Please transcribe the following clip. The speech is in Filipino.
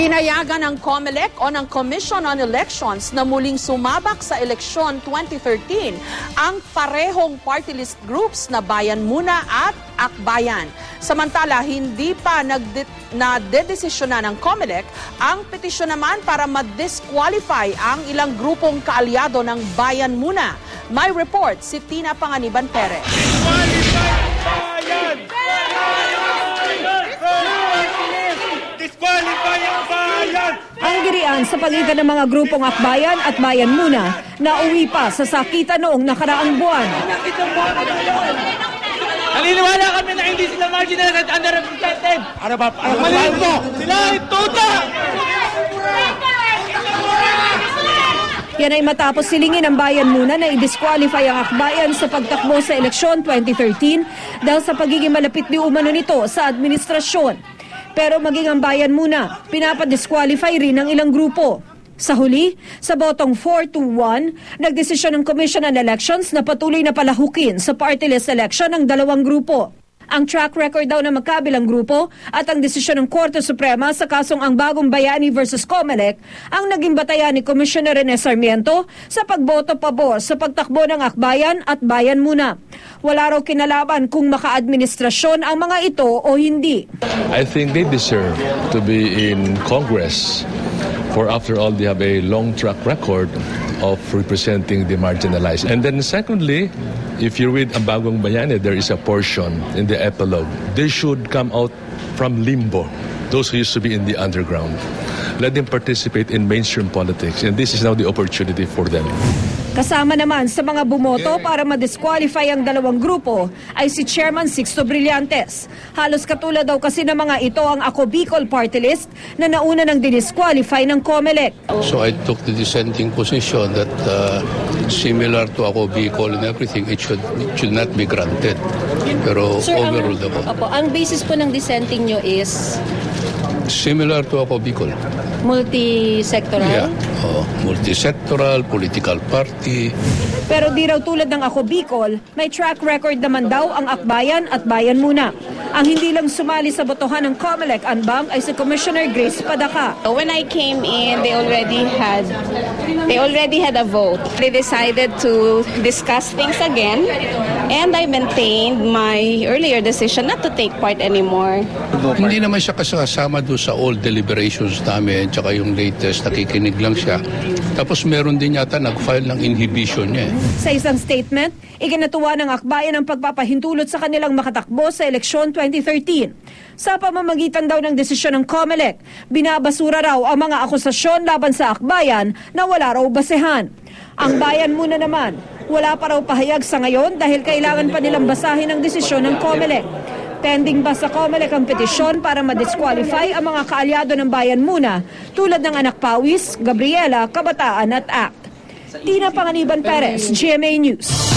Pinayagan ng COMELEC o ng Commission on Elections na muling sumabak sa eleksyon 2013 ang parehong party list groups na Bayan Muna at Akbayan. Samantala, hindi pa nadedesisyonan ng COMELEC ang petisyon naman para ma-disqualify ang ilang grupong kaalyado ng Bayan Muna. May report si Tina Panganiban Perez. Ang girian sa pagitan ng mga grupong Akbayan at Bayan Muna na uwi pa sa sakitan noong nakaraang buwan. Naniniwala kami na hindi sila marginalized at underrepresented. Ano ba? Maliit mo! Sila ay tuta! Yan ay matapos silingin ng Bayan Muna na i-disqualify ang Akbayan sa pagtakbo sa eleksyon 2013 dahil sa pagiging malapit di umano nito sa administrasyon. Pero maging ang Bayan Muna, pinapadisqualify rin ng ilang grupo. Sa huli, sa botong 4-1, nagdesisyon ng Commission on Elections na patuloy na palahukin sa party list election ng dalawang grupo. Ang track record daw ng magkabilang grupo at ang desisyon ng Korte Suprema sa kasong Ang Bagong Bayani versus COMELEC ang naging batayan ni Commissioner Rene Sarmiento sa pagboto pabor sa pagtakbo ng Akbayan at Bayan Muna. Wala raw kinalaban kung maka-administrasyon ang mga ito o hindi. I think they deserve to be in Congress, for after all they have a long track record of representing the marginalized. And then secondly, if you read Ang Bagong Bayani, there is a portion in the epilogue. They should come out from limbo, those who used to be in the underground. Let them participate in mainstream politics, and this is now the opportunity for them. Kasama naman sa mga bumoto para ma-disqualify ang dalawang grupo ay si Chairman Sixto Brillantes. Halos katulad daw kasi ng mga ito ang Ako Bicol party list na nauna ng dinisqualify ng COMELEC. So I took the dissenting position that similar to Ako Bicol and everything, it should not be granted. Pero Sir, overruled ako. Ang basis po ng dissenting nyo is? Similar to Ako Bicol. Multi-sectoral? Yeah. Multi-sectoral, political party. Pero di raw tulad ng Ako Bicol, may track record naman daw ang Akbayan at Bayan Muna. Ang hindi lang sumali sa botohan ng COMELEC Anbang ay si Commissioner Grace Padaca. When I came in, they already had a vote. They decided to discuss things again, and I maintained my earlier decision not to take part anymore. Hindi naman siya kasama doon sa all deliberations namin, tsaka yung latest, nakikinig lang siya. Tapos meron din yata nag-file ng inhibition niya. Sa isang statement, iginatuwa ng Akbayan ang pagpapahintulot sa kanilang makatakbo sa eleksyon 2013. Sa pamamagitan daw ng desisyon ng COMELEC, binabasura raw ang mga akusasyon laban sa Akbayan na wala raw basehan. Ang Bayan Muna naman, wala pa raw pahayag sa ngayon dahil kailangan pa nilang basahin ang desisyon ng COMELEC. Pending ba sa COMELEC ang petisyon para ma-disqualify ang mga kaalyado ng Bayan Muna tulad ng Anak Pawis, Gabriela, Kabataan at ACT. Tina Panganiban Perez, GMA News.